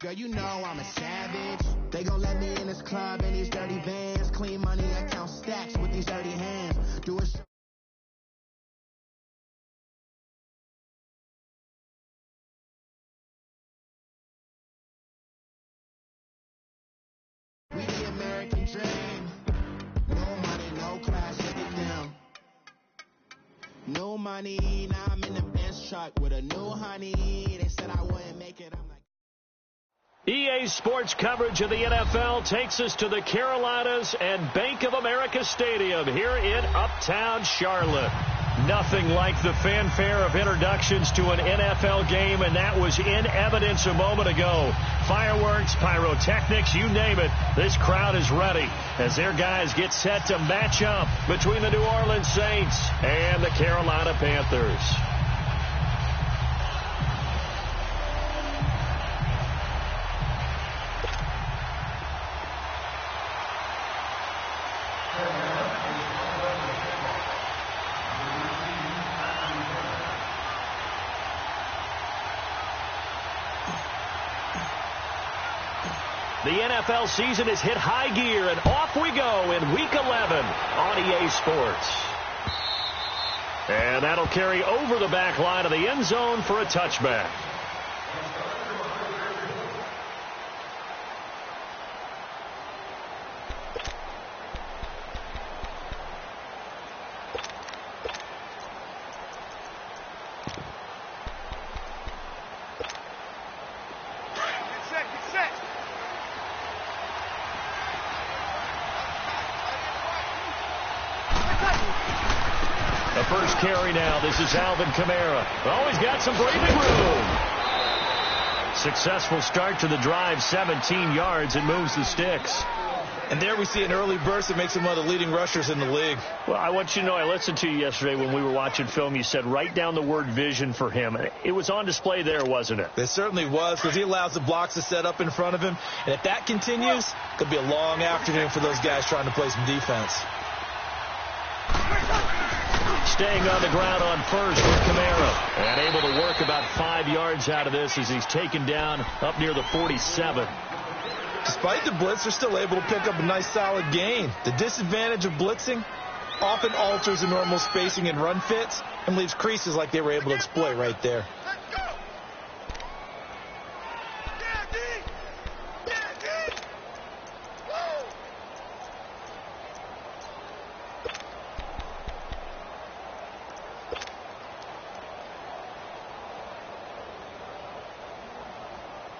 Girl, you know I'm a savage. They gon' let me in this club in these dirty vans. Clean money, I count stacks with these dirty hands. Do it. We the American dream. No money, no class, look at them. No money, now I'm in the Benz truck with a new honey. They said I wouldn't make it, I'm like. EA Sports coverage of the NFL takes us to the Carolinas and Bank of America Stadium here in Uptown Charlotte. Nothing like the fanfare of introductions to an NFL game, and that was in evidence a moment ago. Fireworks, pyrotechnics, you name it. This crowd is ready as their guys get set to match up between the New Orleans Saints and the Carolina Panthers. The NFL season has hit high gear, and off we go in Week 11 on EA Sports. And that'll carry over the back line of the end zone for a touchback. The first carry now. This is Alvin Kamara. Oh, he's got some breathing room. Successful start to the drive, 17 yards. It moves the sticks. And there we see an early burst that makes him one of the leading rushers in the league. Well, I want you to know, I listened to you yesterday when we were watching film. You said write down the word vision for him. It was on display there, wasn't it? It certainly was, because he allows the blocks to set up in front of him. And if that continues, it could be a long afternoon for those guys trying to play some defense. Staying on the ground on first for Kamara. And able to work about 5 yards out of this as he's taken down up near the 47. Despite the blitz, they're still able to pick up a nice solid gain. The disadvantage of blitzing often alters the normal spacing and run fits and leaves creases like they were able to exploit right there.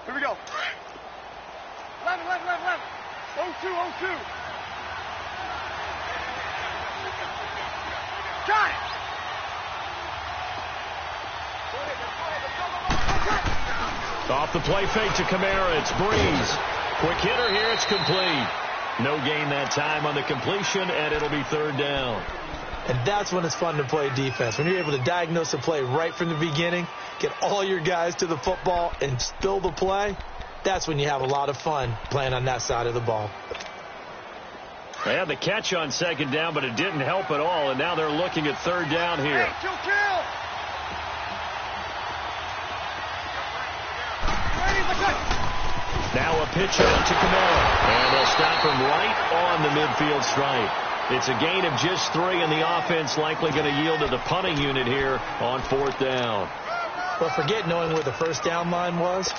Here we go. 11. 0-2. Got it. Off the play fake to Kamara. It's Breeze. Quick hitter here. It's complete. No gain that time on the completion, and it'll be third down. And that's when it's fun to play defense. When you're able to diagnose a play right from the beginning, get all your guys to the football, and spill the play, that's when you have a lot of fun playing on that side of the ball. They had the catch on second down, but it didn't help at all, and now they're looking at third down here. Kill. Now a pitch out to Kamara, and they'll stop him right on the midfield stripe. It's a gain of just 3, and the offense likely going to yield to the punting unit here on fourth down. But forget knowing where the first down line was.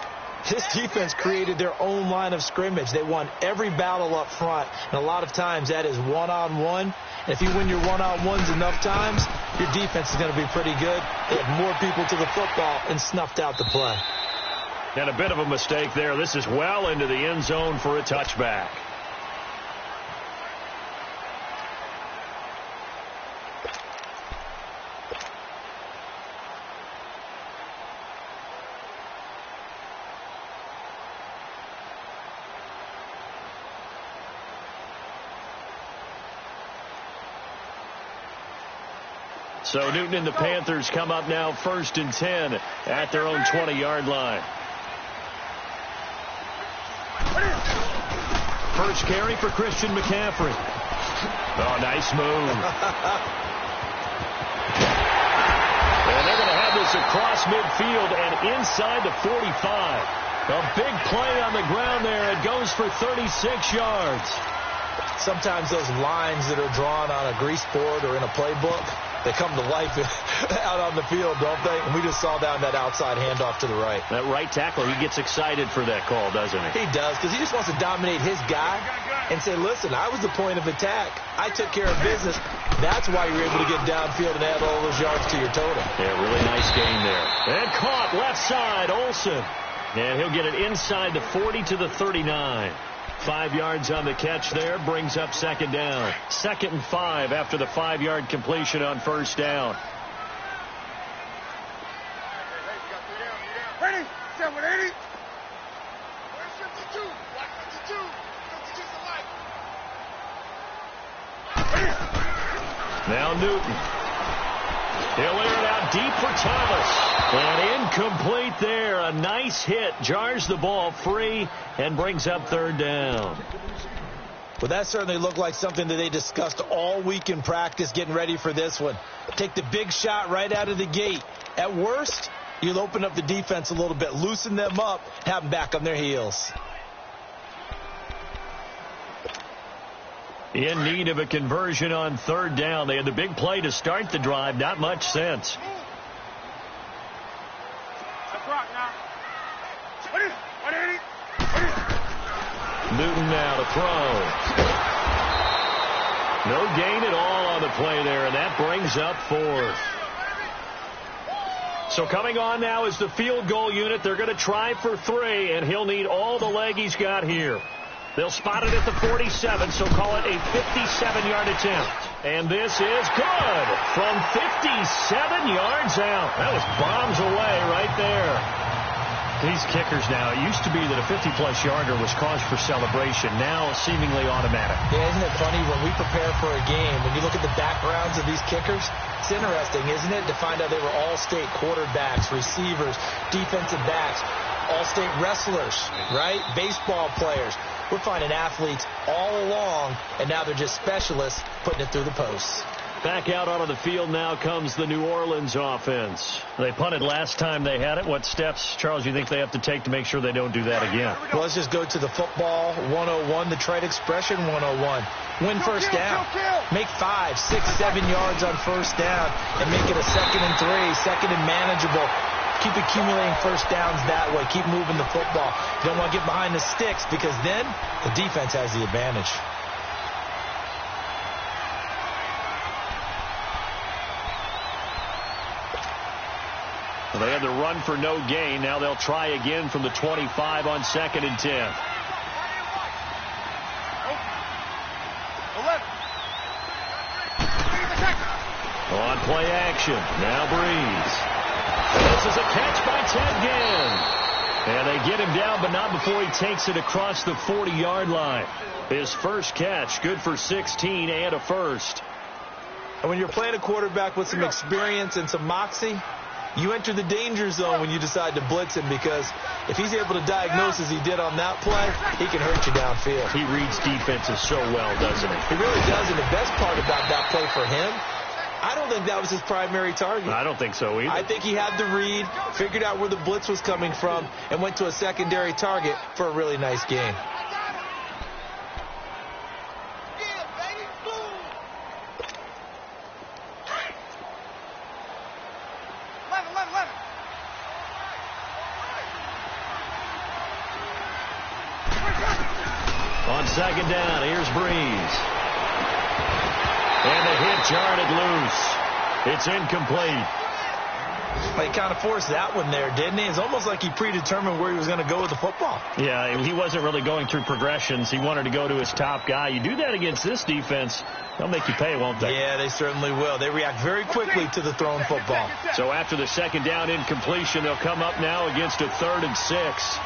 This defense created their own line of scrimmage. They won every battle up front, and a lot of times that is one-on-one. And if you win your one-on-ones enough times, your defense is going to be pretty good. They had more people to the football and snuffed out the play. And a bit of a mistake there. This is well into the end zone for a touchback. So Newton and the Panthers come up now 1st and 10 at their own 20-yard line. First carry for Christian McCaffrey. Oh, nice move. And they're going to have this across midfield and inside the 45. A big play on the ground there. It goes for 36 yards. Sometimes those lines that are drawn on a grease board or in a playbook, they come to life out on the field, don't they? And we just saw down that outside handoff to the right. That right tackle, he gets excited for that call, doesn't he? He does, because he just wants to dominate his guy and say, listen, I was the point of attack. I took care of business. That's why you're able to get downfield and add all those yards to your total. Yeah, really nice gain there. And caught left side, Olsen. And he'll get it inside the 40 to the 39. 5 yards on the catch there, brings up second down. 2nd and 5 after the 5-yard completion on first down. Ready? 780. Where's 52? Black 52. 52's the light. Now Newton. He'll air it out deep for Thomas. And incomplete there. A nice hit. Jars the ball free and brings up third down. Well, that certainly looked like something that they discussed all week in practice getting ready for this one. Take the big shot right out of the gate. At worst, you'll open up the defense a little bit, loosen them up, have them back on their heels. In need of a conversion on third down. They had the big play to start the drive. Not much sense. That's rock now. 180. Newton now to throw. No gain at all on the play there, and that brings up fourth. So coming on now is the field goal unit. They're going to try for 3, and he'll need all the leg he's got here. They'll spot it at the 47, so call it a 57-yard attempt. And this is good from 57 yards out. That was bombs away right there. These kickers now, it used to be that a 50-plus yarder was cause for celebration. Now seemingly automatic. Yeah, isn't it funny when we prepare for a game, when you look at the backgrounds of these kickers, it's interesting, isn't it, to find out they were all-state quarterbacks, receivers, defensive backs, all-state wrestlers, right? Baseball players. We're finding athletes all along, and now they're just specialists putting it through the posts. Back out onto the field now comes the New Orleans offense. They punted last time they had it. What steps, Charles, you think they have to take to make sure they don't do that again? Well, let's just go to the football 101, the trade expression 101. Win first down. Make 5, 6, 7 yards on first down and make it a 2nd and 3, 2nd and manageable. Keep accumulating first downs that way. Keep moving the football. You don't want to get behind the sticks because then the defense has the advantage. Well, they had the run for no gain. Now they'll try again from the 25 on 2nd and 10. 11. On play action. Now Breeze. This is a catch by Ted Ginn. And they get him down, but not before he takes it across the 40-yard line. His first catch, good for 16 and a first. And when you're playing a quarterback with some experience and some moxie, you enter the danger zone when you decide to blitz him, because if he's able to diagnose as he did on that play, he can hurt you downfield. He reads defenses so well, doesn't he? He really does, and the best part about that play for him, I don't think that was his primary target. I don't think so either. I think he had the read, figured out where the blitz was coming from, and went to a secondary target for a really nice gain. On second down, here's Breeze. And the hit jarred it loose. It's incomplete. He kind of forced that one there, didn't he? It's almost like he predetermined where he was going to go with the football. Yeah, he wasn't really going through progressions. He wanted to go to his top guy. You do that against this defense, they'll make you pay, won't they? Yeah, they certainly will. They react very quickly to the thrown football. So after the second down incompletion, they'll come up now against a 3rd and 6.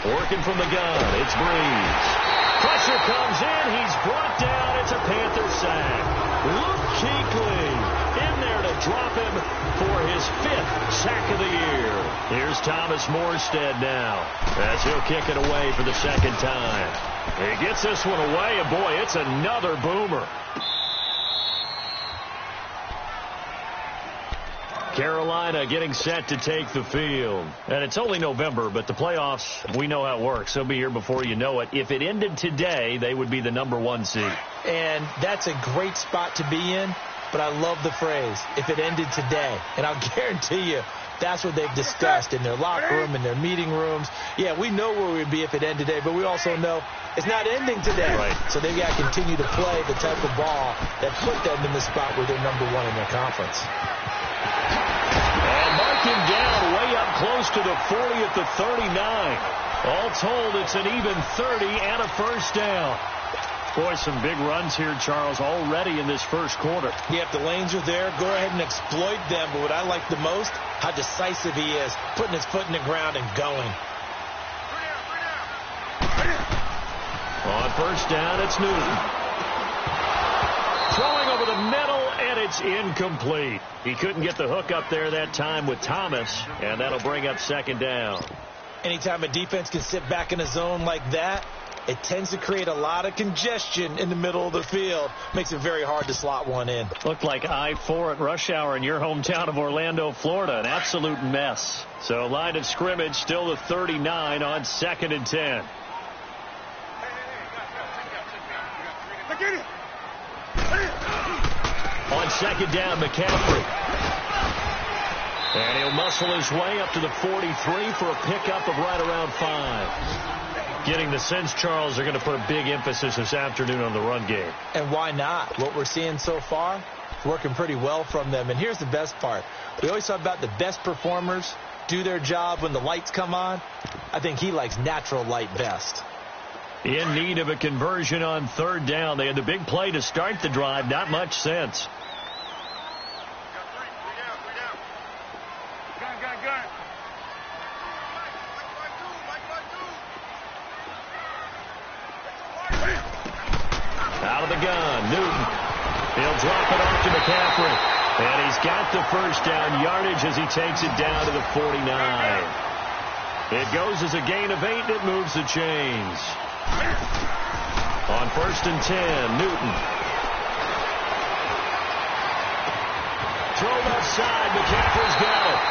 Working from the gun, it's Breeze. Pressure comes in, he's brought down, it's a Panther sack. Luke Kuechly in there to drop him for his 5th sack of the year. Here's Thomas Morstead now, as he'll kick it away for the 2nd time. He gets this one away, and boy, it's another boomer. Carolina getting set to take the field. And it's only November, but the playoffs, we know how it works. They'll be here before you know it. If it ended today, they would be the #1 seed. And that's a great spot to be in, but I love the phrase, if it ended today. And I'll guarantee you, that's what they've discussed in their locker room, in their meeting rooms. Yeah, we know where we'd be if it ended today, but we also know it's not ending today. Right. So they've got to continue to play the type of ball that put them in the spot where they're #1 in their conference. And mark him down way up close to the 40 at the 39. All told, it's an even 30 and a first down. Boy, some big runs here, Charles, already in this first quarter. Yeah, if the lanes are there, go ahead and exploit them. But what I like the most, how decisive he is, putting his foot in the ground and going. On first down, it's Newton. Throwing over the middle, and it's incomplete. He couldn't get the hook up there that time with Thomas, and that'll bring up second down. Anytime a defense can sit back in a zone like that, it tends to create a lot of congestion in the middle of the field. Makes it very hard to slot one in. Looked like I-4 at rush hour in your hometown of Orlando, Florida. An absolute mess. So line of scrimmage still the 39 on 2nd and 10. On 2nd down, McCaffrey. And he'll muscle his way up to the 43 for a pickup of right around 5. Getting the sense, Charles, they're going to put a big emphasis this afternoon on the run game. And why not? What we're seeing so far is working pretty well from them. And here's the best part. We always talk about the best performers do their job when the lights come on. I think he likes natural light best. In need of a conversion on 3rd down. They had the big play to start the drive. Not much sense. Out of the gun, Newton. He'll drop it off to McCaffrey. And he's got the first down yardage as he takes it down to the 49. It goes as a gain of 8, and it moves the chains. On 1st and 10, Newton. Throw left side, McCaffrey's got it.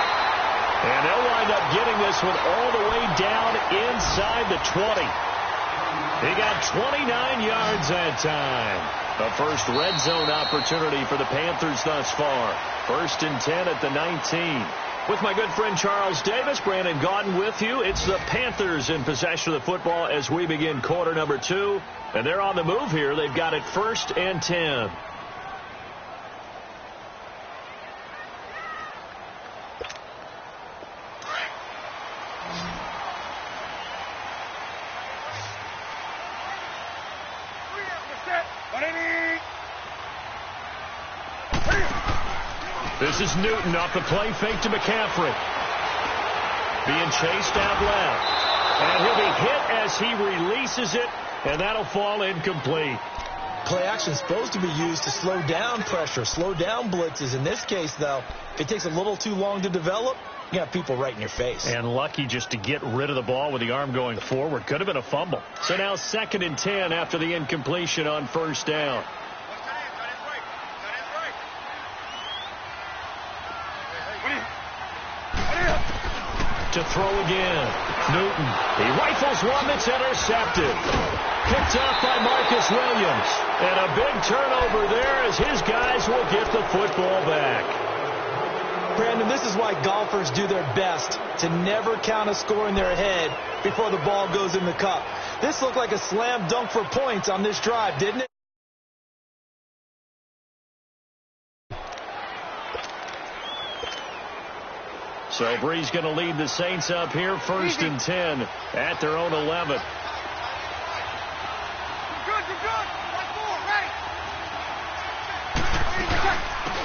And they'll wind up getting this one all the way down inside the 20. He got 29 yards that time. The first red zone opportunity for the Panthers thus far. 1st and 10 at the 19. With my good friend Charles Davis, Brandon Gaudin with you. It's the Panthers in possession of the football as we begin quarter number 2. And they're on the move here. They've got it 1st and 10. This is Newton off the play fake to McCaffrey. Being chased out left. And he'll be hit as he releases it, and that'll fall incomplete. Play action is supposed to be used to slow down pressure, slow down blitzes. In this case, though, if it takes a little too long to develop, you got people right in your face. And lucky just to get rid of the ball with the arm going forward. Could have been a fumble. So now 2nd and 10 after the incompletion on 1st down. To throw again. Newton. He rifles one that's intercepted. Picked off by Marcus Williams. And a big turnover there as his guys will get the football back. Brandon, this is why golfers do their best to never count a score in their head before the ball goes in the cup. This looked like a slam dunk for points on this drive, didn't it? So Bree's going to lead the Saints up here 1st and 10 at their own 11.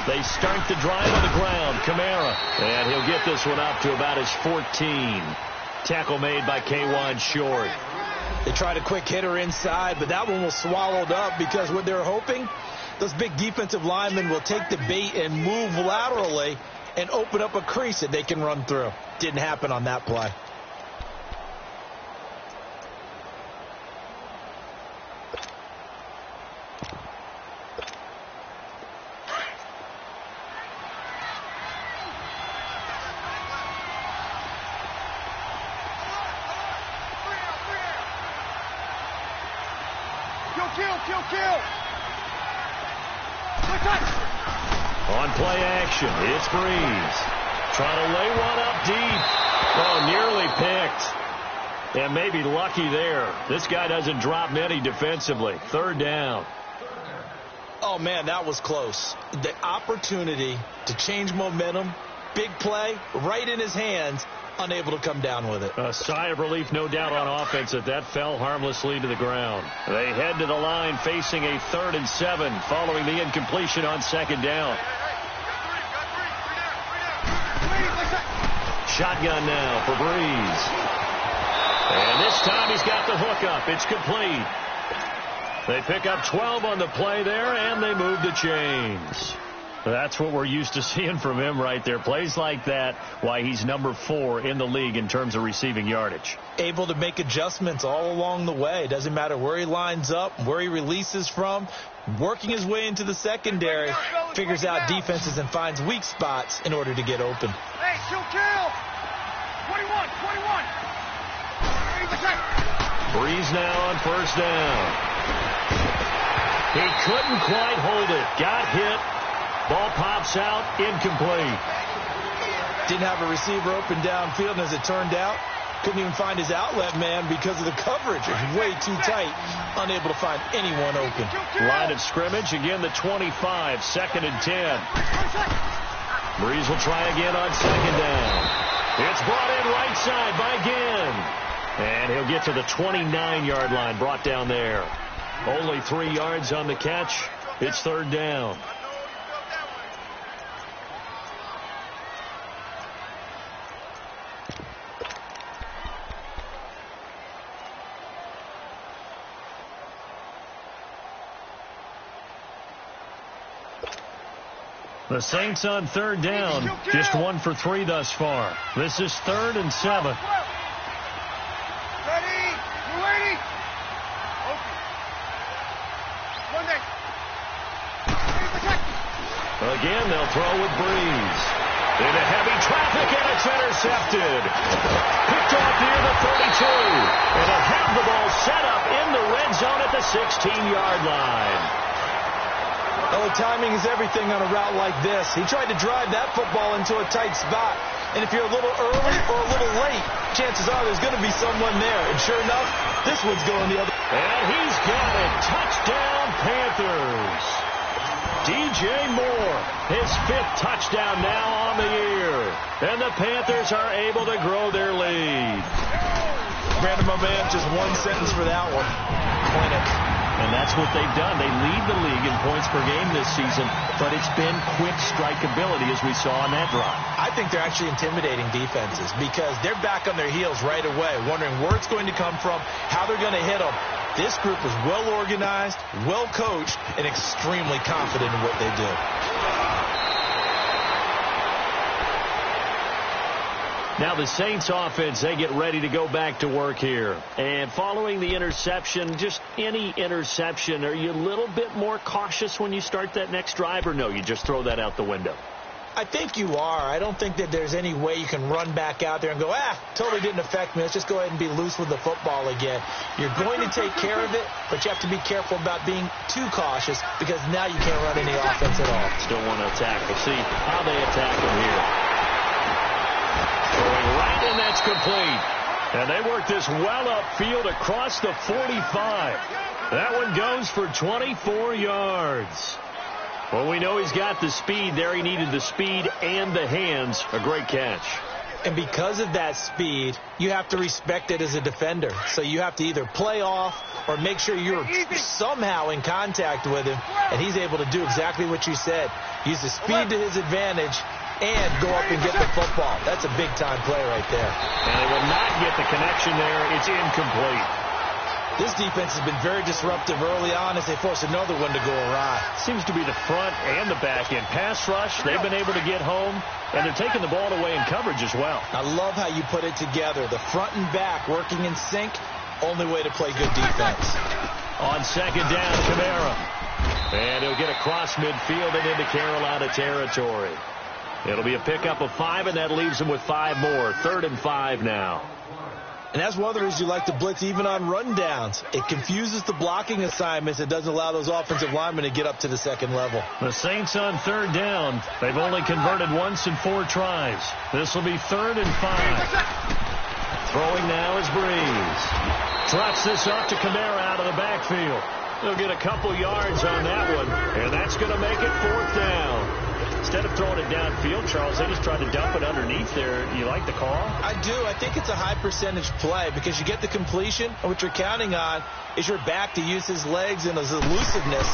They start the drive on the ground. Kamara. And he'll get this one up to about his 14. Tackle made by K'Wan Short. They tried a quick hitter inside, but that one was swallowed up because what they're hoping, those big defensive linemen will take the bait and move laterally and open up a crease that they can run through. Didn't happen on that play. Kill. On play action, it's Breeze. Trying to lay one up deep. Oh, nearly picked. And maybe lucky there. This guy doesn't drop many defensively. Third down. Oh, man, that was close. The opportunity to change momentum, big play, right in his hands, unable to come down with it. A sigh of relief, no doubt, on offense that fell harmlessly to the ground. They head to the line facing a 3rd and 7 following the incompletion on 2nd down. Shotgun now for Breeze. And this time he's got the hook up. It's complete. They pick up 12 on the play there, and they move the chains. That's what we're used to seeing from him right there. Plays like that, why he's number 4 in the league in terms of receiving yardage. Able to make adjustments all along the way. Doesn't matter where he lines up, where he releases from. Working his way into the secondary, figures out defenses and finds weak spots in order to get open. Hey, kill. 21. Breeze now on 1st down. He couldn't quite hold it. Got hit. Ball pops out, incomplete. Didn't have a receiver open downfield, and as it turned out, couldn't even find his outlet man because of the coverage. It was way too tight, unable to find anyone open. Line of scrimmage, again the 25, 2nd and 10. Breeze will try again on 2nd down. It's brought in right side by Ginn. And he'll get to the 29-yard line, brought down there. Only 3 yards on the catch. It's 3rd down. The Saints on 3rd down, just 1 for 3 thus far. This is 3rd and 7. Ready? You ready? Okay. Monday. Again, they'll throw with Breeze. Into heavy traffic, and it's intercepted. Picked off near the 32. And they'll have the ball set up in the red zone at the 16-yard line. Oh, timing is everything on a route like this. He tried to drive that football into a tight spot. And if you're a little early or a little late, chances are there's going to be someone there. And sure enough, this one's going the other. And he's got it. Touchdown, Panthers. DJ Moore, his 5th touchdown now on the year. And the Panthers are able to grow their lead. Brandon, my man, just one sentence for that one. Clinic. And that's what they've done. They lead the league in points per game this season, but it's been quick strikeability as we saw on that drive. I think they're actually intimidating defenses because they're back on their heels right away, wondering where it's going to come from, how they're going to hit them. This group is well organized, well coached, and extremely confident in what they do. Now the Saints offense, they get ready to go back to work here. And following the interception, just any interception, are you a little bit more cautious when you start that next drive, or no, you just throw that out the window? I think you are. I don't think that there's any way you can run back out there and go, totally didn't affect me. Let's just go ahead and be loose with the football again. You're going to take care of it, but you have to be careful about being too cautious because now you can't run any offense at all. Still want to attack. We'll see how they attack him here. Throwing right in, that's complete. And they work this well upfield across the 45. That one goes for 24 yards. Well, we know he's got the speed there. He needed the speed and the hands. A great catch. And because of that speed, you have to respect it as a defender. So you have to either play off or make sure you're somehow in contact with him. And he's able to do exactly what you said. Use the speed to his advantage and go up and get the football. That's a big-time play right there. And they will not get the connection there. It's incomplete. This defense has been very disruptive early on as they force another one to go awry. Seems to be the front and the back end. Pass rush, they've been able to get home, and they're taking the ball away in coverage as well. I love how you put it together. The front and back working in sync, only way to play good defense. On 2nd down, Kamara. And he'll get across midfield and into Carolina territory. It'll be a pickup of 5, and that leaves them with 5 more. 3rd and 5 now. And that's one of the reasons you like to blitz even on rundowns. It confuses the blocking assignments. It doesn't allow those offensive linemen to get up to the second level. The Saints on third down. They've only converted once in 4 tries. This will be 3rd and 5. Throwing now is Breeze. Trots this up to Kamara out of the backfield. He'll get a couple yards on that one, and that's going to make it 4th down. Instead of throwing it downfield, Charles, they just tried to dump it underneath there. You like the call? I do. I think it's a high percentage play because you get the completion, and what you're counting on is your back to use his legs and his elusiveness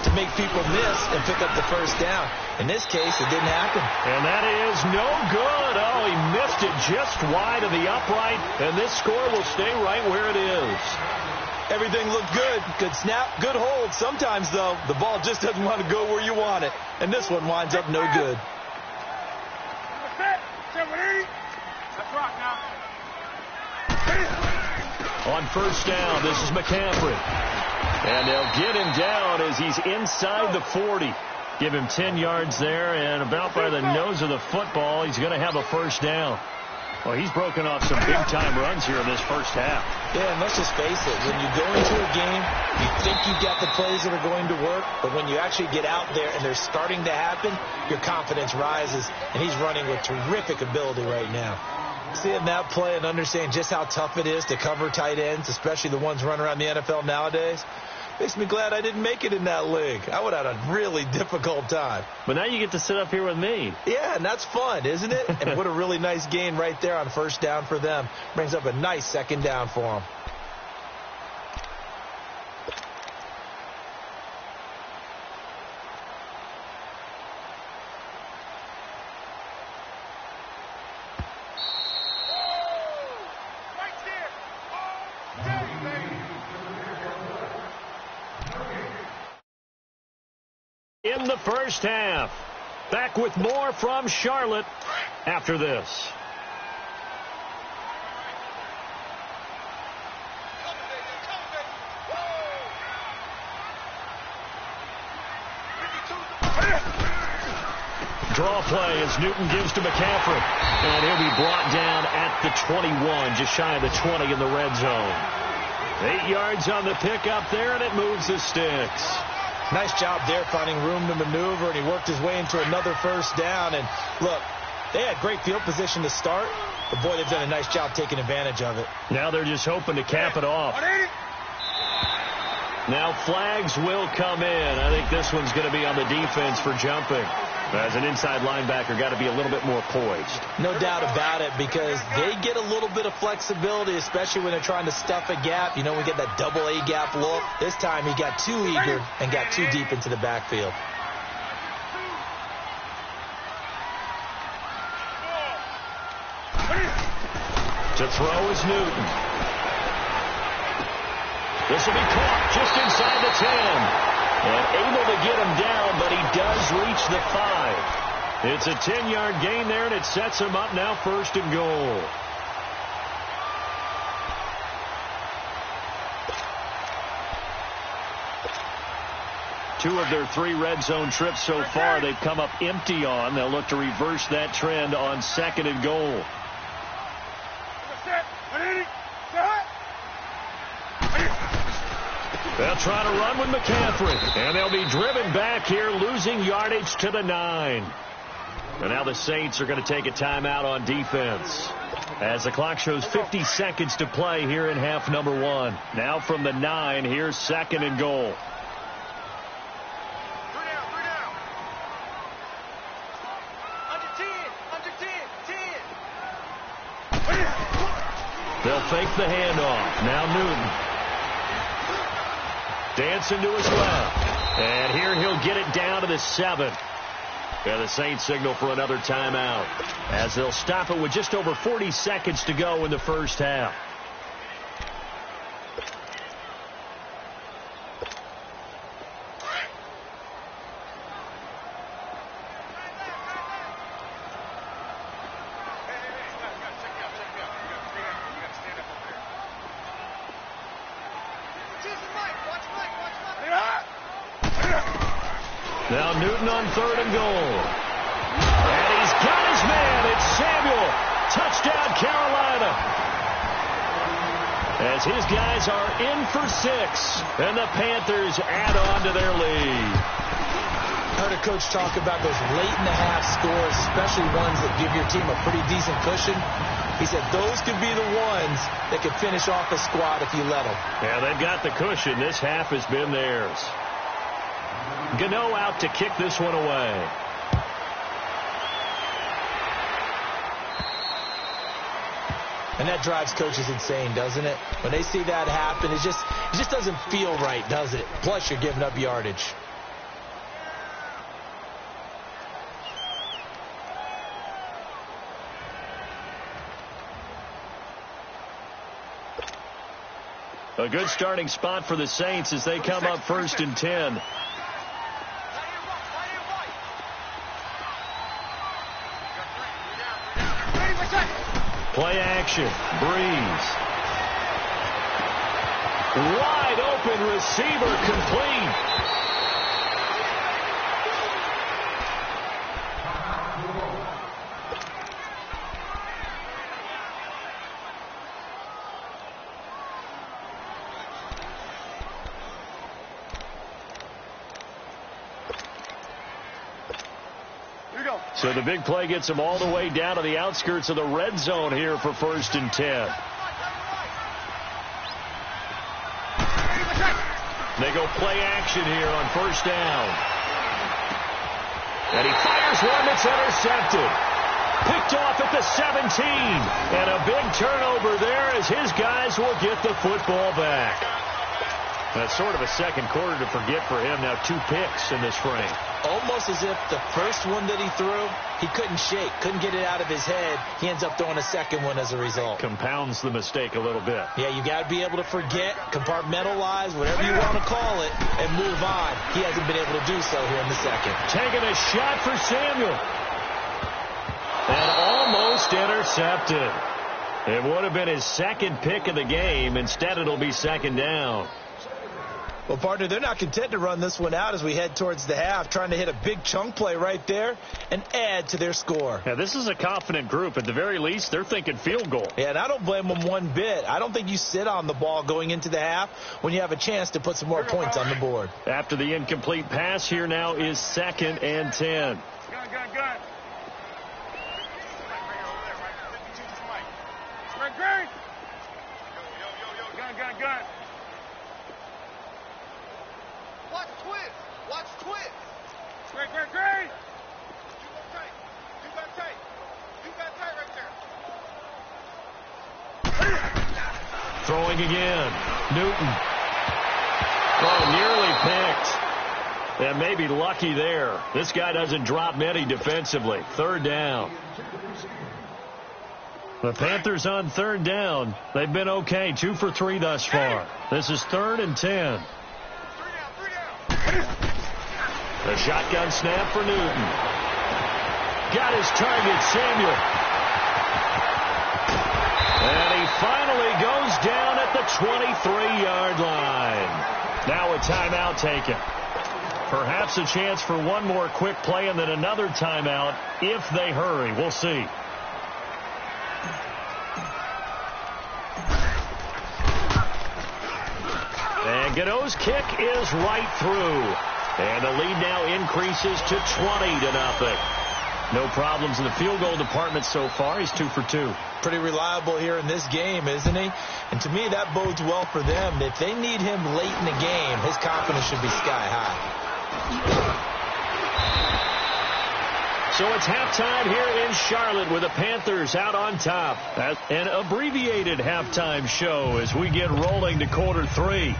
to make people miss and pick up the first down. In this case, it didn't happen. And that is no good. Oh, he missed it just wide of the upright, and this score will stay right where it is. Everything looked good. Good snap, good hold. Sometimes, though, the ball just doesn't want to go where you want it. And this one winds up no good. That's rock now. On first down, this is McCaffrey. And they'll get him down as he's inside the 40. Give him 10 yards there, and about by the nose of the football, he's going to have a first down. Well, he's broken off some big-time runs here in this first half. Yeah, and let's just face it. When you go into a game, you think you've got the plays that are going to work, but when you actually get out there and they're starting to happen, your confidence rises, and he's running with terrific ability right now. Seeing that play and understanding just how tough it is to cover tight ends, especially the ones running around the NFL nowadays, makes me glad I didn't make it in that league. I would have had a really difficult time. But now you get to sit up here with me. Yeah, and that's fun, isn't it? And what a really nice gain right there on first down for them. Brings up a nice second down for them. In the first half. Back with more from Charlotte after this. Draw play as Newton gives to McCaffrey. And he'll be brought down at the 21, just shy of the 20 in the red zone. 8 yards on the pickup there, and it moves the sticks. Nice job there finding room to maneuver, and he worked his way into another first down. And look, they had great field position to start, but boy, they've done a nice job taking advantage of it. Now they're just hoping to cap it off. Now flags will come in. I think this one's going to be on the defense for jumping. As an inside linebacker, got to be a little bit more poised. No doubt about it, because they get a little bit of flexibility, especially when they're trying to stuff a gap. You know, we get that double A gap look. This time he got too eager and got too deep into the backfield. To throw is Newton. This will be caught just inside the 10. And able to get him down, but he does reach the 5. It's a 10-yard gain there, and it sets him up now 1st and goal. Two of their 3 red zone trips so far they've come up empty on. They'll look to reverse that trend on 2nd and goal. They'll try to run with McCaffrey, and they'll be driven back here, losing yardage to the 9. And now the Saints are going to take a timeout on defense as the clock shows 50 seconds to play here in half number 1. Now from the 9, here's 2nd and goal. They'll fake the handoff. Now Newton. Dancing to his left. And here he'll get it down to the 7. And the Saints signal for another timeout as they'll stop it with just over 40 seconds to go in the first half. Now Newton on 3rd and goal. And he's got his man. It's Samuel. Touchdown, Carolina. as his guys are in for 6, and the Panthers add on to their lead. I heard a coach talk about those late-in-the-half scores, especially ones that give your team a pretty decent cushion. He said those could be the ones that could finish off a squad if you let them. Yeah, they've got the cushion. This half has been theirs. Gano out to kick this one away. And that drives coaches insane, doesn't it? When they see that happen, it just doesn't feel right, does it? Plus, you're giving up yardage. A good starting spot for the Saints as they come up 1st and 10. Play action. Breeze. Wide open receiver complete. So the big play gets them all the way down to the outskirts of the red zone here for 1st and 10. They go play action here on 1st down. And he fires one that's intercepted. Picked off at the 17. And a big turnover there as his guys will get the football back. That's sort of a second quarter to forget for him. Now 2 picks in this frame. Almost as if the first one that he threw, he couldn't shake, couldn't get it out of his head. He ends up throwing a second one as a result. Compounds the mistake a little bit. Yeah, you got to be able to forget, compartmentalize, whatever you want to call it, and move on. He hasn't been able to do so here in the second. Taking a shot for Samuel. And almost intercepted. It would have been his second pick of the game. Instead, it'll be 2nd down. Well, partner, they're not content to run this one out as we head towards the half, trying to hit a big chunk play right there and add to their score. Yeah, this is a confident group. At the very least, they're thinking field goal. Yeah, and I don't blame them one bit. I don't think you sit on the ball going into the half when you have a chance to put some more points on the board. After the incomplete pass, here now is 2nd and 10. Gun. Gun. Watch twist. Great. You got tight right there. Throwing again. Newton. Oh, nearly picked. And maybe lucky there. This guy doesn't drop many defensively. 3rd down. The Panthers on 3rd down. They've been okay. 2 for 3 thus far. This is 3rd and 10. The shotgun snap for Newton. Got his target, Samuel. And he finally goes down at the 23-yard line. Now a timeout taken. Perhaps a chance for one more quick play and then another timeout if they hurry. We'll see. And Gano's kick is right through. And the lead now increases to 20-0. No problems in the field goal department so far. He's 2 for 2. Pretty reliable here in this game, isn't he? And to me, that bodes well for them. If they need him late in the game, his confidence should be sky high. So it's halftime here in Charlotte with the Panthers out on top. An abbreviated halftime show as we get rolling to quarter 3.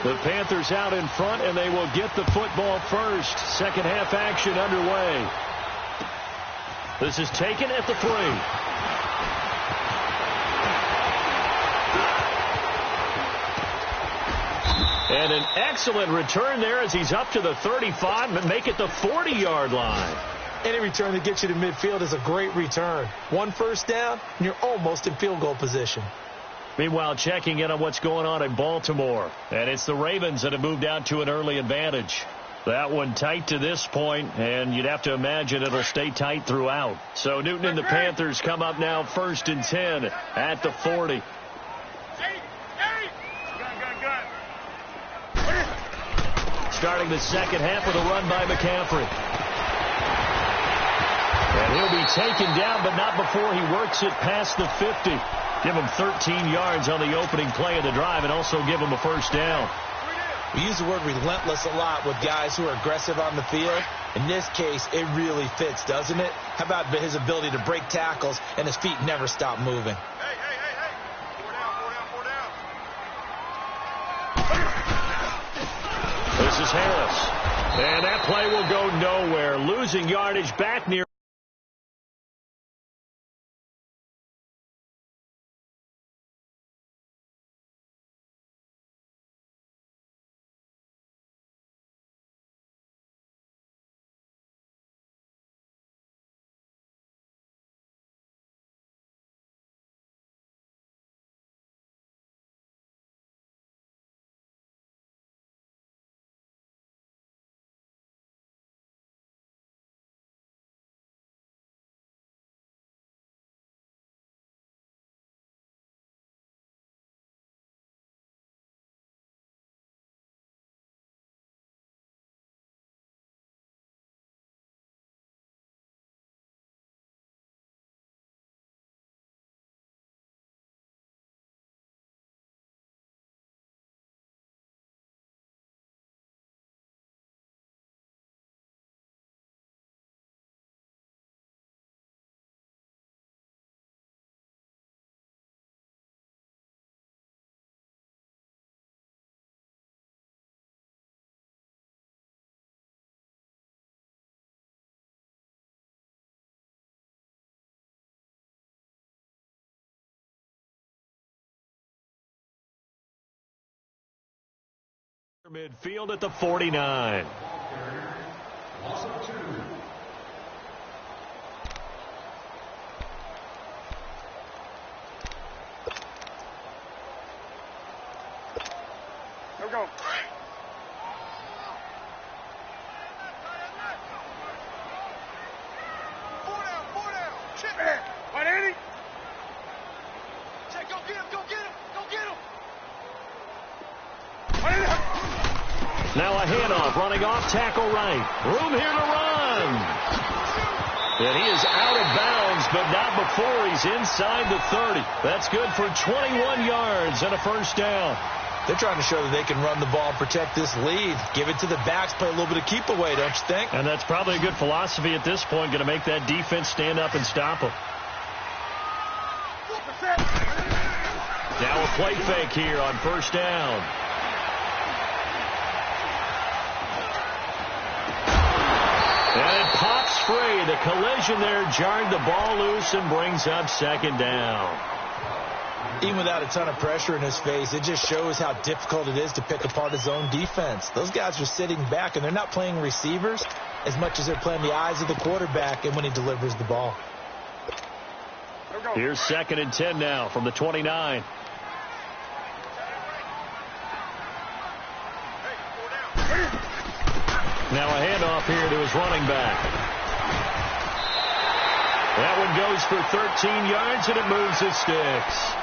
The Panthers out in front, and they will get the football first. Second half action underway. This is taken at the 3. And an excellent return there as he's up to the 35 and make it the 40-yard line. Any return that gets you to midfield is a great return. 1 first down, and you're almost in field goal position. Meanwhile, checking in on what's going on in Baltimore. And it's the Ravens that have moved out to an early advantage. That one tight to this point, and you'd have to imagine it'll stay tight throughout. So Newton and the Panthers come up now 1st and 10 at the 40. Starting the second half with a run by McCaffrey. And he'll be taken down, but not before he works it past the 50. Give him 13 yards on the opening play of the drive and also give him a first down. We use the word relentless a lot with guys who are aggressive on the field. In this case, it really fits, doesn't it? How about his ability to break tackles and his feet never stop moving? Hey. 4 down. This is Harris. And that play will go nowhere. Losing yardage back near. Midfield at the 49. Here we go. 4 down. Chip it. 180. Check, go get him. Now a handoff, running off tackle right. Room here to run. And he is out of bounds, but not before he's inside the 30. That's good for 21 yards and a first down. They're trying to show that they can run the ball and protect this lead. Give it to the backs, play a little bit of keep away, don't you think? And that's probably a good philosophy at this point, going to make that defense stand up and stop them. Now a play fake here on first down. And it pops free. The collision there jarred the ball loose and brings up second down. Even without a ton of pressure in his face, it just shows how difficult it is to pick apart his own defense. Those guys are sitting back, and they're not playing receivers as much as they're playing the eyes of the quarterback and when he delivers the ball. Here's 2nd and 10 now from the 29. Now a handoff here to his running back. That one goes for 13 yards, and it moves his sticks.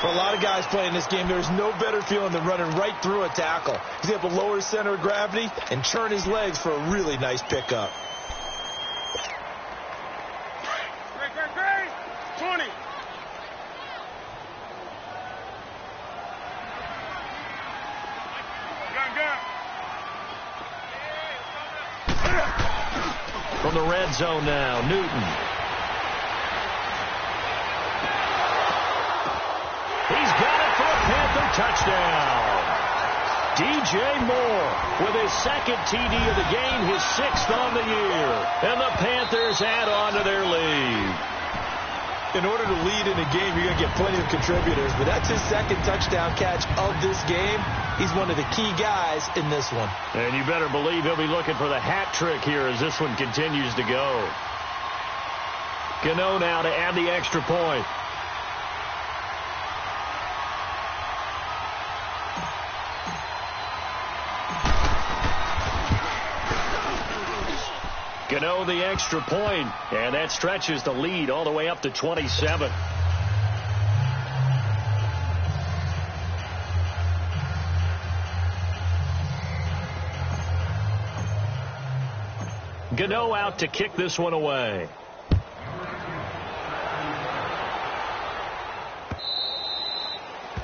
For a lot of guys playing this game, there's no better feeling than running right through a tackle. He's able to lower his center of gravity and turn his legs for a really nice pickup. 20. Gun. From the red zone now, Newton. He's got it for a Panther touchdown. DJ Moore with his 2nd TD of the game, his 6th on the year. And the Panthers add on to their lead. In order to lead in a game, you're going to get plenty of contributors, but that's his 2nd touchdown catch of this game. He's one of the key guys in this one. And you better believe he'll be looking for the hat trick here as this one continues to go. Gano now to add the extra point. Gano the extra point, and that stretches the lead all the way up to 27. Gano out to kick this one away.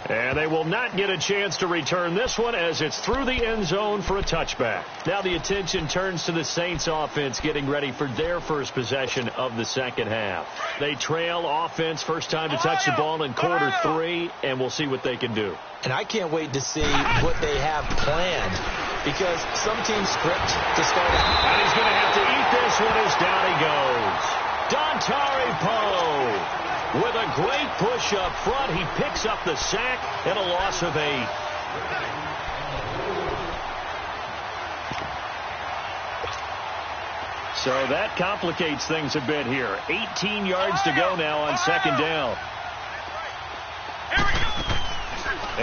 And they will not get a chance to return this one as it's through the end zone for a touchback. Now the attention turns to the Saints offense getting ready for their first possession of the second half. They trail offense first time to touch the ball in quarter 3, and we'll see what they can do. And I can't wait to see what they have planned, because some teams script to start out. And he's going to have to eat this one as down he goes. Dontari Poe. With a great push up front, he picks up the sack and a loss of 8. So that complicates things a bit here. 18 yards to go now on second down.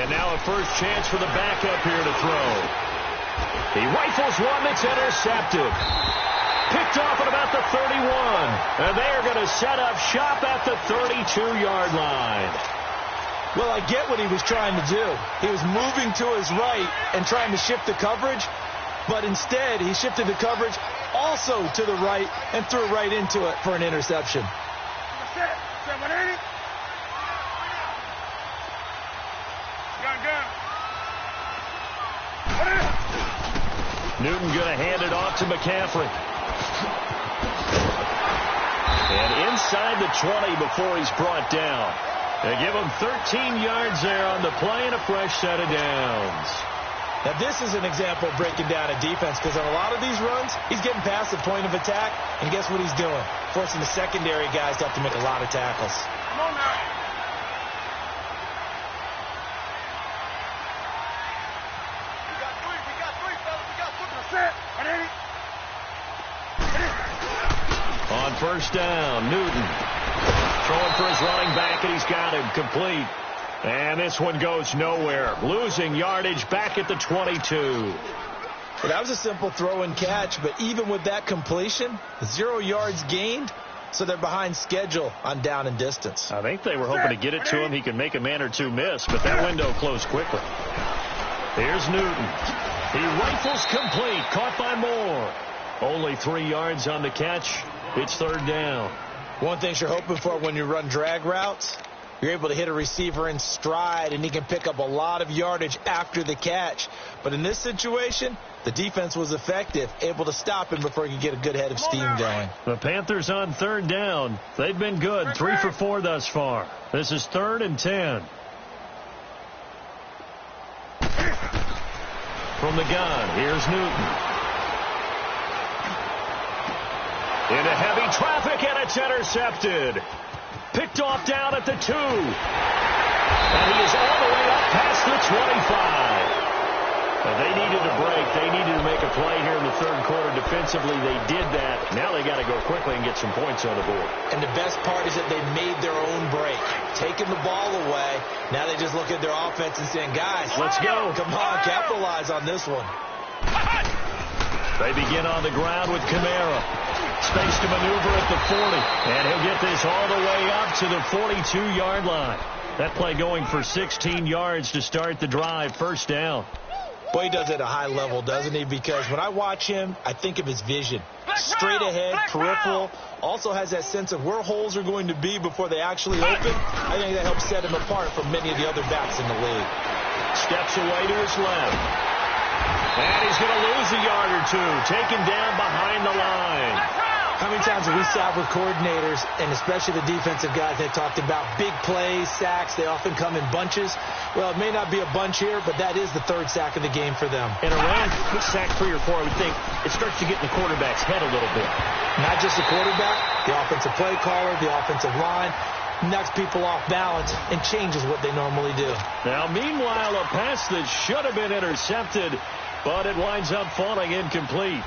And now a first chance for the backup here to throw. He rifles one that's intercepted. Picked off at about the 31. And they are going to set up shop at the 32-yard line. Well, I get what he was trying to do. He was moving to his right and trying to shift the coverage, but instead he shifted the coverage also to the right and threw right into it for an interception. Newton going to hand it off to McCaffrey. And inside the 20 before he's brought down. They give him 13 yards there on the play and a fresh set of downs. Now, this is an example of breaking down a defense, because on a lot of these runs, he's getting past the point of attack, and guess what he's doing? Forcing the secondary guys to have to make a lot of tackles. Come on now. We got three, fellas. We got three. That's it. On first down, Newton throwing for his running back, and he's got him complete. And this one goes nowhere. Losing yardage back at the 22. Well, that was a simple throw and catch, but even with that completion, 0 yards gained, so they're behind schedule on down and distance. I think they were hoping to get it to him. He could make a man or two miss, but that window closed quickly. Here's Newton. He rifles complete, caught by Moore. Only 3 yards on the catch. It's third down. One thing you're hoping for when you run drag routes, you're able to hit a receiver in stride, and he can pick up a lot of yardage after the catch. But in this situation, the defense was effective, able to stop him before he could get a good head of steam going. The Panthers on third down. They've been good, 3 for 4 thus far. This is 3rd and 10. From the gun, here's Newton. Into heavy traffic, and it's intercepted. Picked off down at the 2. And he is all the way up past the 25. They needed a break. They needed to make a play here in the third quarter. Defensively, they did that. Now they got to go quickly and get some points on the board. And the best part is that they made their own break. Taking the ball away. Now they just look at their offense and saying, guys, let's go. Come on, capitalize on this one. They begin on the ground with Kamara. Space to maneuver at the 40. And he'll get this all the way up to the 42-yard line. That play going for 16 yards to start the drive. First down. Boy, he does it at a high level, doesn't he? Because when I watch him, I think of his vision. Straight ahead, peripheral. Also has that sense of where holes are going to be before they actually open. I think that helps set him apart from many of the other backs in the league. Steps away to his left. And he's going to lose a yard or two. Taken down behind the line. How many times have we sat with coordinators, and especially the defensive guys, they talked about big plays, sacks. They often come in bunches. Well, it may not be a bunch here, but that is the third sack of the game for them. And around sack 3 or 4, I would think it starts to get in the quarterback's head a little bit. Not just the quarterback, the offensive play caller, the offensive line. Knocks people off balance and changes what they normally do. Now, meanwhile, a pass that should have been intercepted, but it winds up falling incomplete.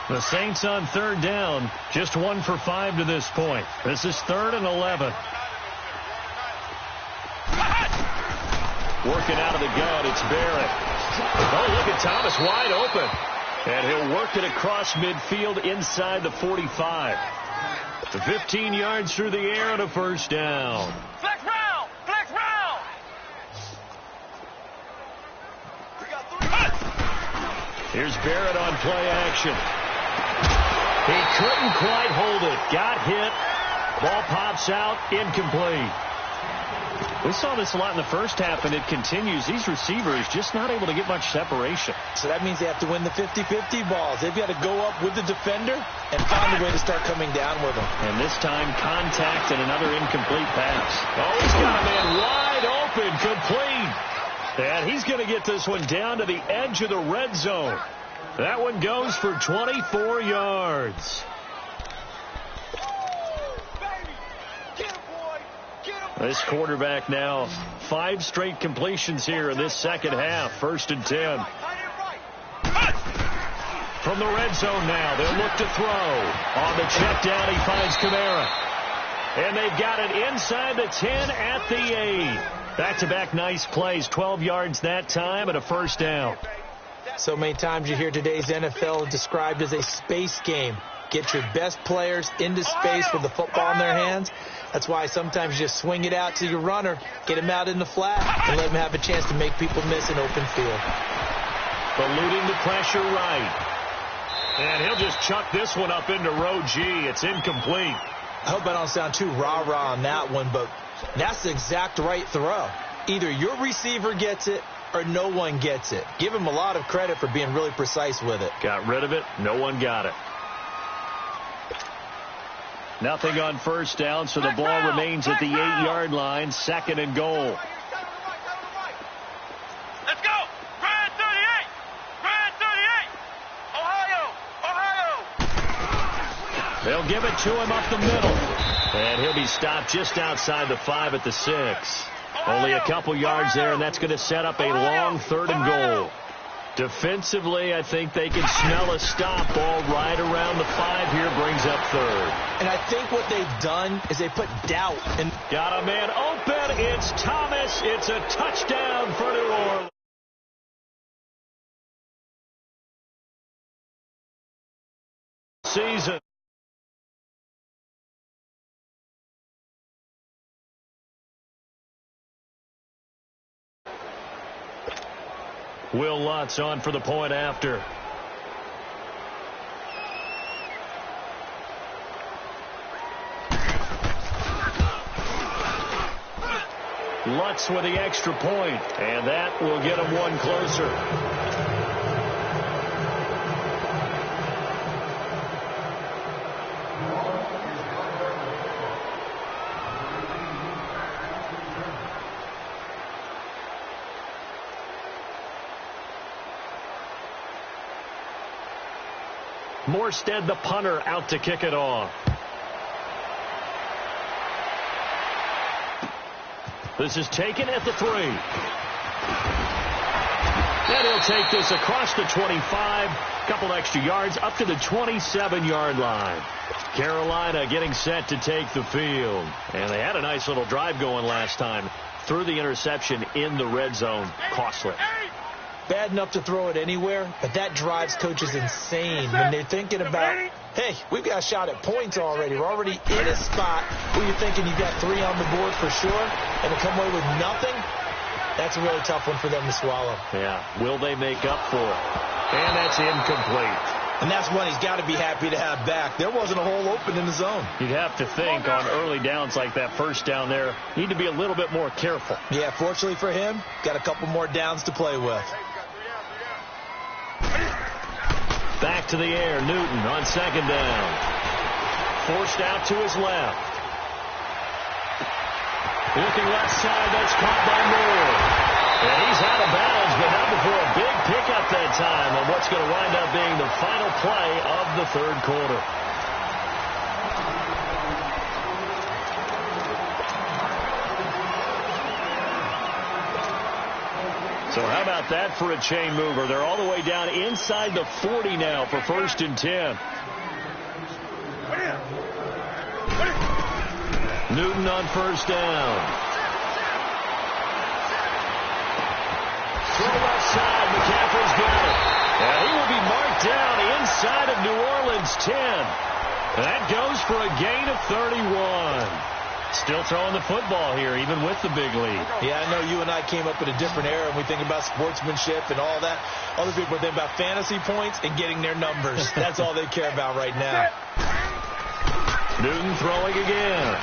The Saints on third down, just 1 for 5 to this point. This is 3rd and 11. Working out of the gun, it's Barrett. Oh, look at Thomas wide open. And he'll work it across midfield inside the 45. To 15 yards through the air and a first down. Flex round! Flex round! Here's Barrett on play action. He couldn't quite hold it. Got hit. Ball pops out. Incomplete. We saw this a lot in the first half, and it continues. These receivers just not able to get much separation. So that means they have to win the 50-50 balls. They've got to go up with the defender and find a way to start coming down with them. And this time, contact and another incomplete pass. Oh, he's got a man wide open, complete. And he's going to get this one down to the edge of the red zone. That one goes for 24 yards. This quarterback now 5 straight completions here in this second half. 1st and 10. From the red zone now, they'll look to throw. On the check down, he finds Kamara. And they've got it inside the 10 at the 8. Back-to-back nice plays. 12 yards that time and a first down. So many times you hear today's NFL described as a space game. Get your best players into space with the football in their hands. That's why sometimes you just swing it out to your runner, get him out in the flat, and let him have a chance to make people miss an open field. Eluding the pressure right. And he'll just chuck this one up into row G. It's incomplete. I hope I don't sound too rah-rah on that one, but that's the exact right throw. Either your receiver gets it or no one gets it. Give him a lot of credit for being really precise with it. Got rid of it. No one got it. Nothing on first down, so the ball remains at the 8-yard line. 2nd and goal. Let's go! Red 38! Red 38! Ohio! They'll give it to him up the middle. And he'll be stopped just outside the 5 at the 6. Only a couple yards there, and that's going to set up a long 3rd and goal. Defensively, I think they can smell a stop. Ball right around the 5 here, brings up 3rd. And I think what they've done is they put doubt in. Got a man open. It's Thomas. It's a touchdown for New Orleans. Season. Will Lutz on for the point after. Lutz with the extra point, and that will get him one closer. Morstead, the punter, out to kick it off. This is taken at the 3. And he'll take this across the 25. Couple extra yards up to the 27-yard line. Carolina getting set to take the field. And they had a nice little drive going last time. Threw the interception in the red zone. Costly. Bad enough to throw it anywhere, but that drives coaches insane when they're thinking about, hey, we've got a shot at points already. We're already in a spot where you're thinking you've got 3 on the board for sure, and to come away with nothing, that's a really tough one for them to swallow. Yeah, will they make up for it? And that's incomplete. And that's one he's got to be happy to have back. There wasn't a hole open in the zone. You'd have to think on early downs like that first down there, need to be a little bit more careful. Yeah, fortunately for him, got a couple more downs to play with. Back to the air, Newton on 2nd down. Forced out to his left. Looking left side, that's caught by Moore. And he's out of bounds, but not before a big pickup that time on what's going to wind up being the final play of the 3rd quarter. So how about that for a chain mover? They're all the way down inside the 40 now for 1st and 10. Newton on 1st down. throw left side. McCaffrey's got it. And he will be marked down inside of New Orleans 10. That goes for a gain of 31. Still throwing the football here, even with the big lead. Yeah, I know you and I came up in a different era, and we think about sportsmanship and all that. Other people think about fantasy points and getting their numbers. That's all they care about right now. Newton throwing again.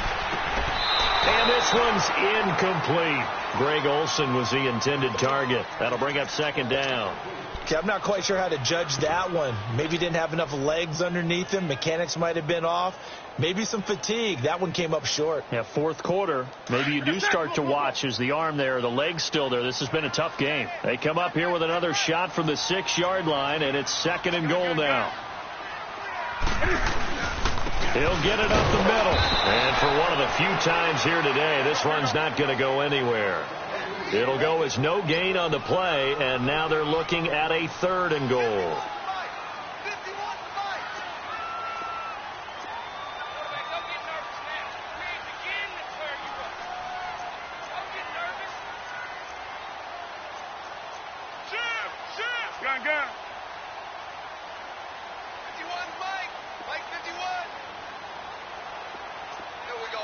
And this one's incomplete. Greg Olsen was the intended target. That'll bring up second down. Okay, I'm not quite sure how to judge that one. Maybe he didn't have enough legs underneath him. Mechanics might have been off. Maybe some fatigue. That one came up short. Yeah, fourth quarter. Maybe you do start to watch as the arm there, the leg's still there. This has been a tough game. They come up here with another shot from the 6-yard line, and it's second and goal now. He'll get it up the middle. And for one of the few times here today, this run's not going to go anywhere. It'll go as no gain on the play, and now they're looking at a third and goal. Gun. 51, Mike 51. Here we go.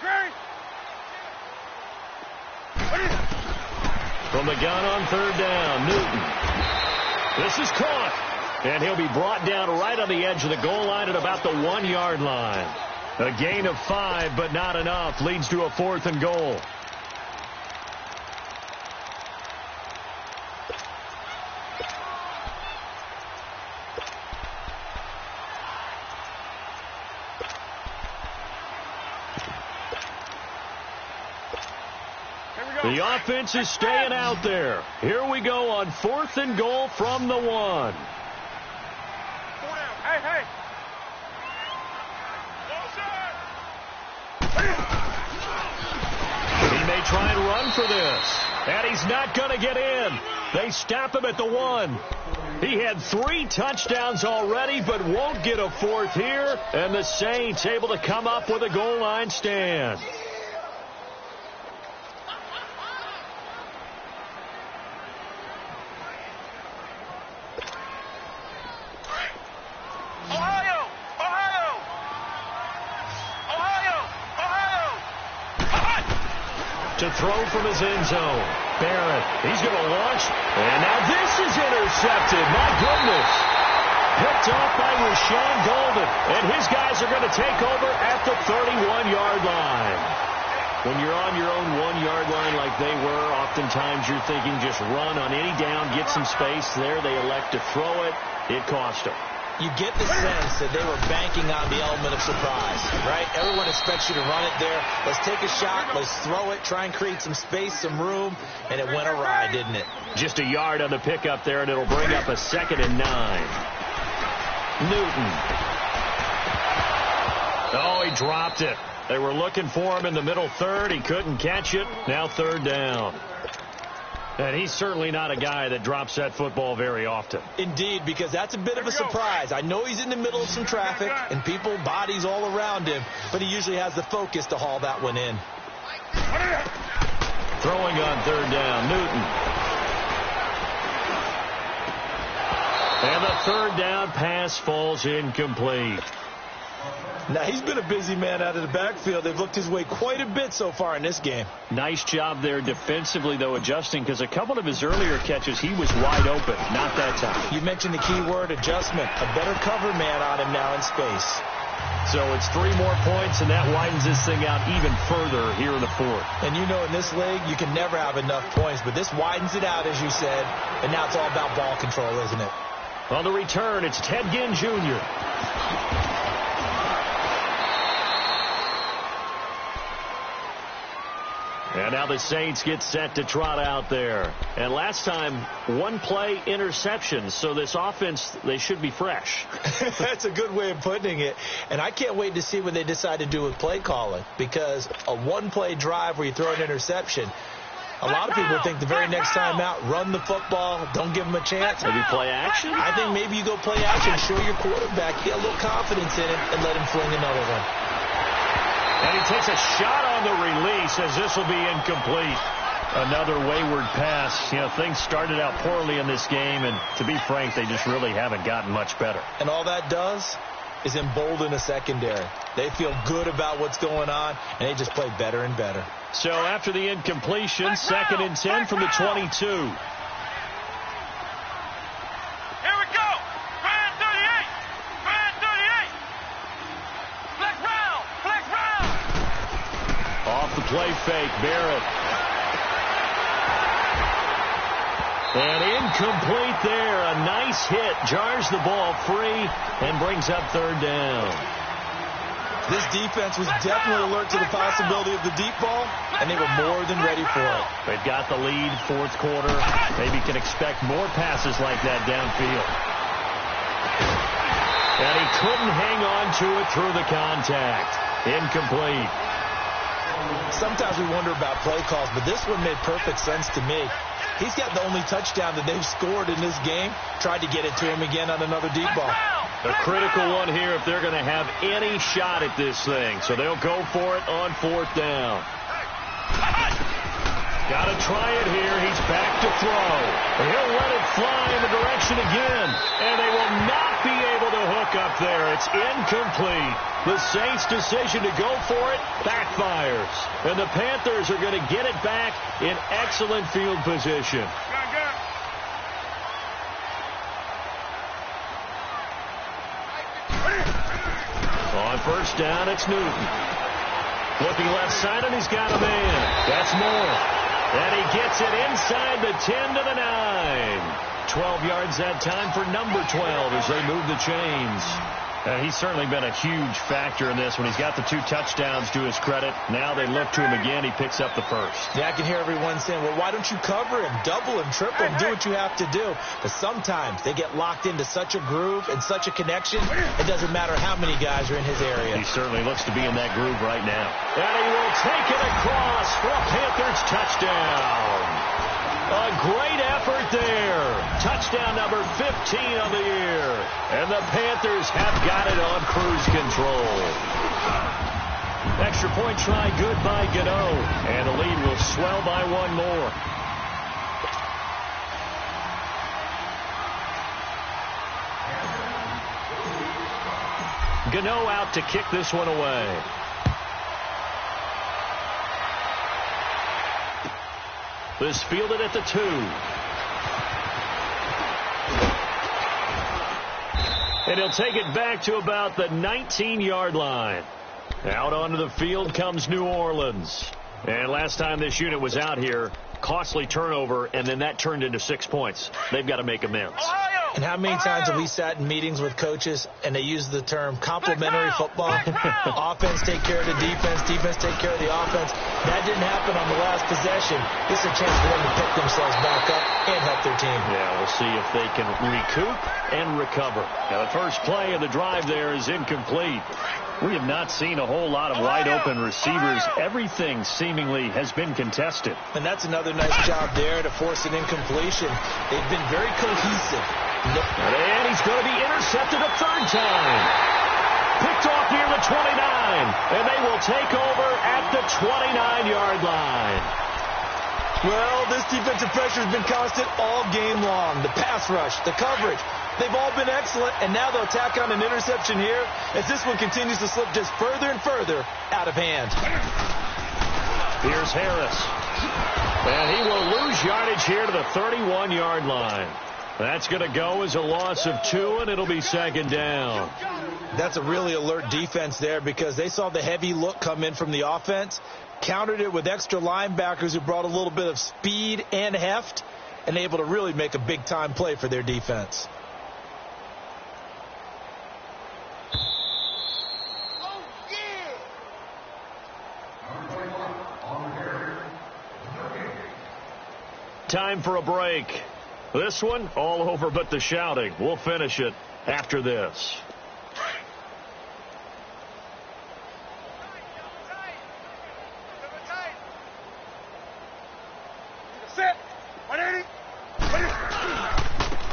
Great. From the gun on third down, Newton. This is caught. And he'll be brought down right on the edge of the goal line at about the 1-yard line. A gain of 5, but not enough. Leads to a fourth and goal. The offense is staying out there. Here we go on fourth and goal from the 1. Hey. He may try and run for this. And he's not going to get in. They stop him at the 1. He had 3 touchdowns already, but won't get a fourth here. And the Saints able to come up with a goal line stand. To throw from his end zone. Barrett, he's going to launch. And now this is intercepted. My goodness. Picked off by Rashawn Golden. And his guys are going to take over at the 31-yard line. When you're on your own 1-yard line like they were, oftentimes you're thinking just run on any down, get some space. There they elect to throw it. It cost them. You get the sense that they were banking on the element of surprise, right? Everyone expects you to run it there. Let's take a shot. Let's throw it. Try and create some space, some room. And it went awry, didn't it? Just a yard on the pickup there, and it'll bring up a 2nd and 9. Newton. Oh, he dropped it. They were looking for him in the middle third. He couldn't catch it. Now third down. And he's certainly not a guy that drops that football very often. Indeed, because that's a bit of a surprise. I know he's in the middle of some traffic and people, bodies all around him, but he usually has the focus to haul that one in. Throwing on third down, Newton. And the third down pass falls incomplete. Now, he's been a busy man out of the backfield. They've looked his way quite a bit so far in this game. Nice job there defensively, though, adjusting, because a couple of his earlier catches, he was wide open. Not that time. You mentioned the key word, adjustment. A better cover man on him now in space. So it's 3 more points, and that widens this thing out even further here in the fourth. And you know in this league, you can never have enough points, but this widens it out, as you said, and now it's all about ball control, isn't it? On the return, it's Ted Ginn Jr. And now the Saints get set to trot out there. And last time, 1-play interception. So this offense, they should be fresh. That's a good way of putting it. And I can't wait to see what they decide to do with play calling. Because a 1-play drive where you throw an interception, a lot of people think the very next time out, run the football, don't give them a chance. Maybe play action? I think maybe you go play action, show your quarterback, get a little confidence in him, and let him fling another one. And he takes a shot on the release as this will be incomplete. Another wayward pass. You know, things started out poorly in this game, and to be frank, they just really haven't gotten much better. And all that does is embolden a secondary. They feel good about what's going on, and they just play better and better. So after the incompletion, 2nd and 10 from the 22. Here we go. Brand 38. Brand 38. Flex round. Flex round. Off the play fake, Barrett. And incomplete there. A nice hit. Jars the ball free and brings up 3rd down. This defense was definitely alert to the possibility of the deep ball, and they were more than ready for it. They've got the lead, 4th quarter. Maybe can expect more passes like that downfield. And he couldn't hang on to it through the contact. Incomplete. Sometimes we wonder about play calls, but this one made perfect sense to me. He's got the only touchdown that they've scored in this game. Tried to get it to him again on another deep ball. A critical one here if they're going to have any shot at this thing. So they'll go for it on 4th down. Got to try it here. He's back to throw. He'll let it fly in the direction again. And they will not be able to hook up there. It's incomplete. The Saints' decision to go for it backfires. And the Panthers are going to get it back in excellent field position. On 1st down, it's Newton. Looking left side, and he's got a man. That's Moore. And he gets it inside the 10 to the 9. 12 yards that time for number 12 as they move the chains. He's certainly been a huge factor in this when he's got the 2 touchdowns to his credit. Now they look to him again. He picks up the 1st. Yeah, I can hear everyone saying, well, why don't you cover him, double him, triple him, do what you have to do. But sometimes they get locked into such a groove and such a connection, it doesn't matter how many guys are in his area. He certainly looks to be in that groove right now. And he will take it across for a Panthers touchdown. A great effort there. Touchdown number 15 of the year. And the Panthers have got it on cruise control. Extra point try good by Gano. And the lead will swell by 1 more. Gano out to kick this one away. This fielded at the 2. And he'll take it back to about the 19-yard line. Out onto the field comes New Orleans. And last time this unit was out here, costly turnover, and then that turned into 6 points. They've got to make amends. And how many times have we sat in meetings with coaches and they use the term complementary football? Offense take care of the defense, defense take care of the offense. That didn't happen on the last possession. This is a chance for them to pick themselves back up and help their team. Yeah, we'll see if they can recoup and recover. Now, the first play of the drive there is incomplete. We have not seen a whole lot of wide-open receivers. Everything seemingly has been contested. And that's another nice job there to force an incompletion. They've been very cohesive. And he's going to be intercepted a 3rd time. Picked off near the 29. And they will take over at the 29-yard line. Well, this defensive pressure has been constant all game long. The pass rush, the coverage, they've all been excellent, and now they'll tack on an interception here as this one continues to slip just further and further out of hand. Here's Harris. And he will lose yardage here to the 31-yard line. That's going to go as a loss of 2, and it'll be 2nd down. That's a really alert defense there because they saw the heavy look come in from the offense, countered it with extra linebackers who brought a little bit of speed and heft, and able to really make a big-time play for their defense. Time for a break. This one, all over but the shouting. We'll finish it after this.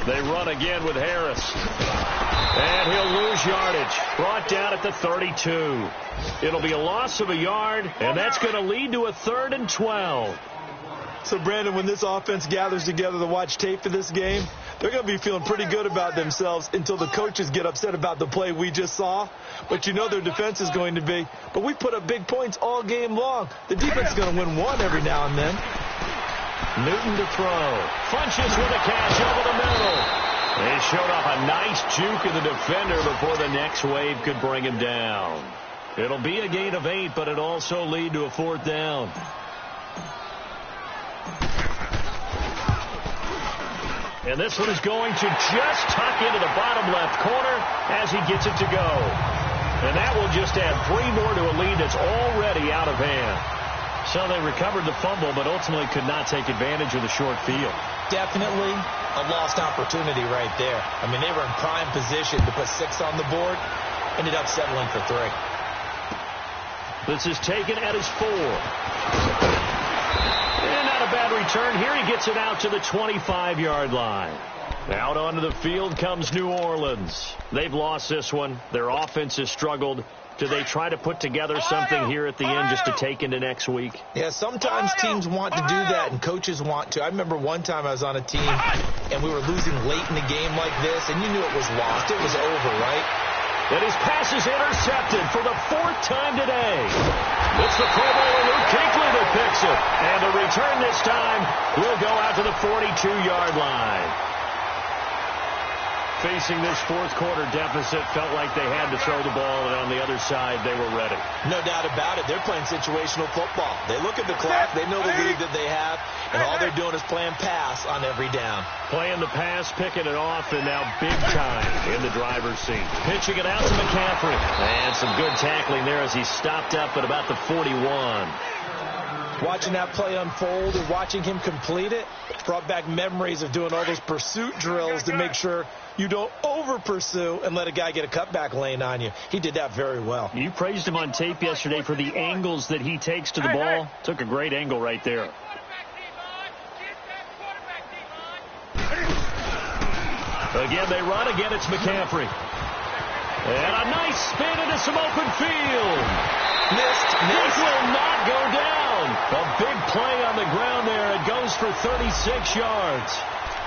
They run again with Harris. And he'll lose yardage. Brought down at the 32. It'll be a loss of a yard, and that's going to lead to a 3rd and 12. So, Brandon, when this offense gathers together to watch tape for this game, they're going to be feeling pretty good about themselves until the coaches get upset about the play we just saw. But you know their defense is going to be. But we put up big points all game long. The defense is going to win one every now and then. Newton to throw. Funches with a catch over the middle. They showed off a nice juke of the defender before the next wave could bring him down. It'll be a gain of 8, but it also lead to a 4th down. And this one is going to just tuck into the bottom left corner as he gets it to go. And that will just add 3 more to a lead that's already out of hand. So they recovered the fumble, but ultimately could not take advantage of the short field. Definitely a lost opportunity right there. I mean, they were in prime position to put 6 on the board. Ended up settling for 3. This is taken at his 4. And not a bad return here. He gets it out to the 25-yard line. Out onto the field comes New Orleans. They've lost this one. Their offense has struggled. Do they try to put together something here at the end just to take into next week? Yeah, sometimes teams want to do that, and coaches want to. I remember one time I was on a team, and we were losing late in the game like this, and you knew it was lost. It was over, right? And his pass is intercepted for the 4th time today. It's the Pro Bowler Luke Kuechly that picks it. And the return this time will go out to the 42-yard line. Facing this 4th quarter deficit, felt like they had to throw the ball, and on the other side, they were ready. No doubt about it. They're playing situational football. They look at the clock. They know the lead that they have, and all they're doing is playing pass on every down. Playing the pass, picking it off, and now big time in the driver's seat. Pitching it out to McCaffrey. And some good tackling there as he stopped up at about the 41. Watching that play unfold and watching him complete it brought back memories of doing all those pursuit drills to make sure you don't over-pursue and let a guy get a cutback lane on you. He did that very well. You praised him on tape yesterday for the angles that he takes to the ball. Took a great angle right there. Again, they run. Again, it's McCaffrey. And a nice spin into some open field. Missed. This will not go down. A big play on the ground there. It goes for 36 yards.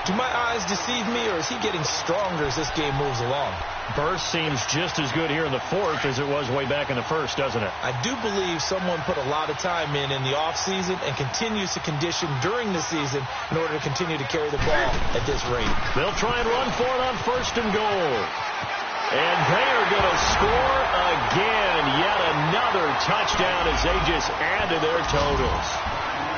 Do my eyes deceive me, or is he getting stronger as this game moves along? Burst seems just as good here in the 4th as it was way back in the 1st, doesn't it? I do believe someone put a lot of time in the offseason and continues to condition during the season in order to continue to carry the ball at this rate. They'll try and run for it on 1st and goal. And they are going to score again. Yet another touchdown as they just add to their totals.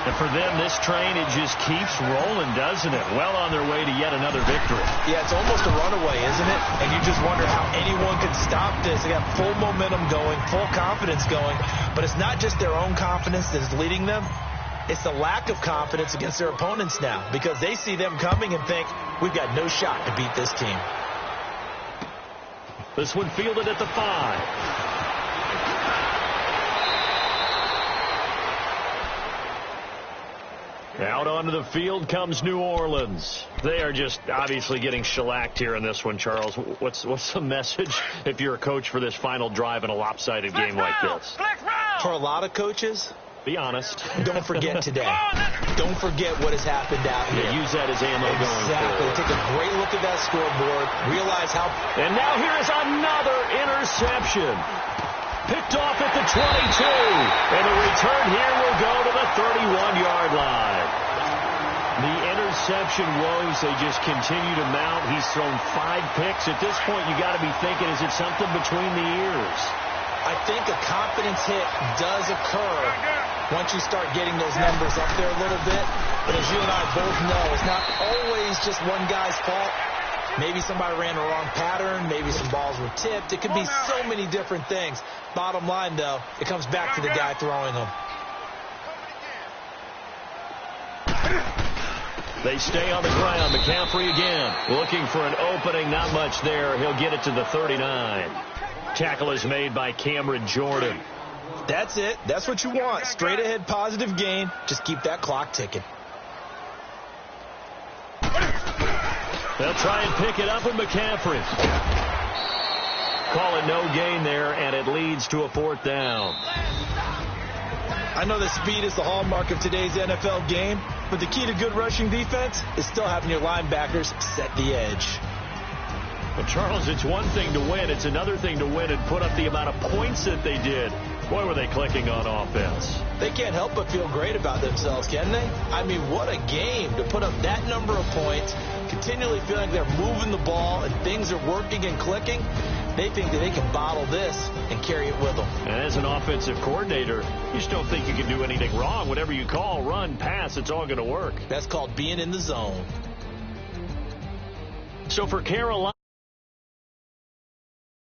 And for them, this train, it just keeps rolling, doesn't it? Well on their way to yet another victory. Yeah, it's almost a runaway, isn't it? And you just wonder how anyone could stop this. They got full momentum going, full confidence going. But it's not just their own confidence that is leading them. It's the lack of confidence against their opponents now, because they see them coming and think, we've got no shot to beat this team. This one fielded at the 5. Out onto the field comes New Orleans. They are just obviously getting shellacked here in this one, Charles. What's the message if you're a coach for this final drive in a lopsided game like this? For a lot of coaches, be honest. Don't forget today. Don't forget what has happened out here. Yeah, use that as ammo going forward. Exactly. Take a great look at that scoreboard. Realize how... And now here is another interception. Picked off at the 22. And the return here will go to the 31-yard line. The interception woes, they just continue to mount. He's thrown 5 picks. At this point, you got to be thinking, is it something between the ears? I think a confidence hit does occur once you start getting those numbers up there a little bit. But as you and I both know, it's not always just one guy's fault. Maybe somebody ran the wrong pattern. Maybe some balls were tipped. It could be so many different things. Bottom line, though, it comes back to the guy throwing them. They stay on the ground. McCaffrey again looking for an opening. Not much there. He'll get it to the 39. Tackle is made by Cameron Jordan. That's it. That's what you want. Straight ahead positive gain. Just keep that clock ticking. They'll try and pick it up with McCaffrey. Call it no gain there, and it leads to a 4th down. I know that speed is the hallmark of today's NFL game, but the key to good rushing defense is still having your linebackers set the edge. Well, Charles, it's one thing to win. It's another thing to win and put up the amount of points that they did. Boy, were they clicking on offense. They can't help but feel great about themselves, can they? I mean, what a game to put up that number of points, continually feeling they're moving the ball and things are working and clicking. They think that they can bottle this and carry it with them. And as an offensive coordinator, you just don't think you can do anything wrong. Whatever you call, run, pass, it's all going to work. That's called being in the zone. So for Carolina,